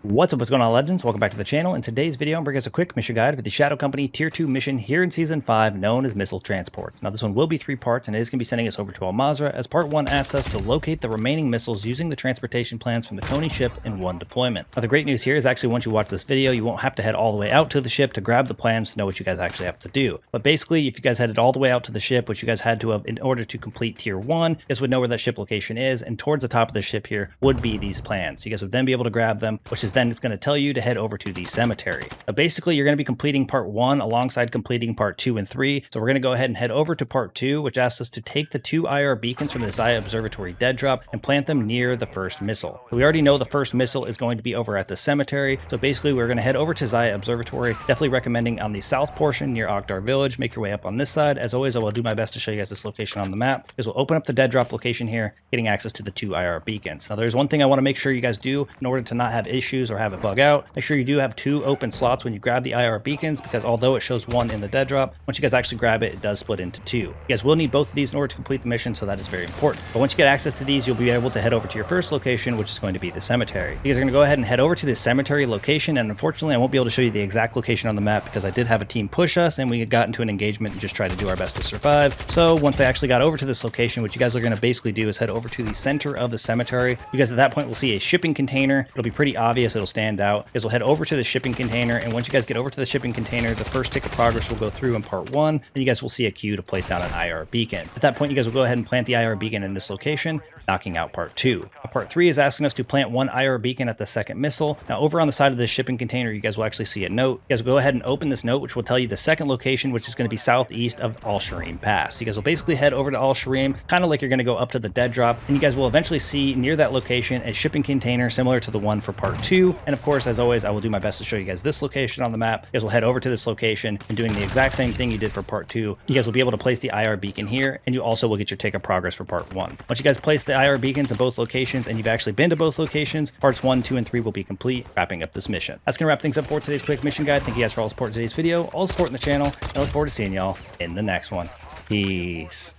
What's up, what's going on, legends? Welcome back to the channel. In today's video, I'm bringing us a quick mission guide for the Shadow Company Tier 2 mission here in Season 5, known as Missile Transports. Now, this one will be 3 parts, and it is going to be sending us over to Al Mazrah, as Part 1 asks us to locate the remaining missiles using the transportation plans from the konni ship in one deployment. Now, the great news here is actually once you watch this video, you won't have to head all the way out to the ship to grab the plans to know what you guys actually have to do. But basically, if you guys headed all the way out to the ship, which you guys had to have in order to complete Tier 1, you guys would know where that ship location is, and towards the top of the ship here would be these plans. So you guys would then be able to grab them, which is then it's going to tell you to head over to the cemetery. Now, basically, you're going to be completing part 1 alongside completing part 2 and 3. So we're going to go ahead and head over to part 2, which asks us to take the 2 IR beacons from the Zaya observatory dead drop and plant them near the first missile. So we already know the first missile is going to be over at the cemetery. So basically, we're going to head over to Zaya observatory, definitely recommending on the south portion near Ogdar village. Make your way up on this side. As always, I will do my best to show you guys this location on the map, because we'll open up the dead drop location here, getting access to the 2 IR beacons. Now, there's one thing I want to make sure you guys do in order to not have issues or have it bug out. Make sure you do have 2 open slots when you grab the IR beacons, because although it shows 1 in the dead drop, once you guys actually grab it, it does split into 2. You guys will need both of these in order to complete the mission, so that is very important. But once you get access to these, you'll be able to head over to your first location, which is going to be the cemetery. You guys are going to go ahead and head over to the cemetery location, and unfortunately, I won't be able to show you the exact location on the map because I did have a team push us, and we had got into an engagement and just tried to do our best to survive. So once I actually got over to this location, what you guys are going to basically do is head over to the center of the cemetery. You guys at that point will see a shipping container. It'll be pretty obvious. It'll stand out. You guys will head over to the shipping container, and once you guys get over to the shipping container, the first tick of progress will go through in part 1, and you guys will see a queue to place down an IR beacon. At that point, you guys will go ahead and plant the IR beacon in this location, knocking out part 2. Now, part 3 is asking us to plant 1 IR beacon at the second missile. Now, over on the side of the shipping container, you guys will actually see a note. You guys will go ahead and open this note, which will tell you the second location, which is going to be southeast of Al Sharim Pass. You guys will basically head over to Al Sharim, kind of like you're going to go up to the dead drop, and you guys will eventually see near that location a shipping container similar to the one for part 2. And of course, as always, I will do my best to show you guys this location on the map. You guys will head over to this location and doing the exact same thing you did for part 2. You guys will be able to place the IR beacon here, and you also will get your take of progress for part 1. Once you guys place the IR beacons in both locations and you've actually been to both locations, parts 1, 2, and 3 will be complete, wrapping up this mission. That's going to wrap things up for today's quick mission guide. Thank you guys for all the support in today's video, all the support in the channel, and I look forward to seeing y'all in the next one. Peace.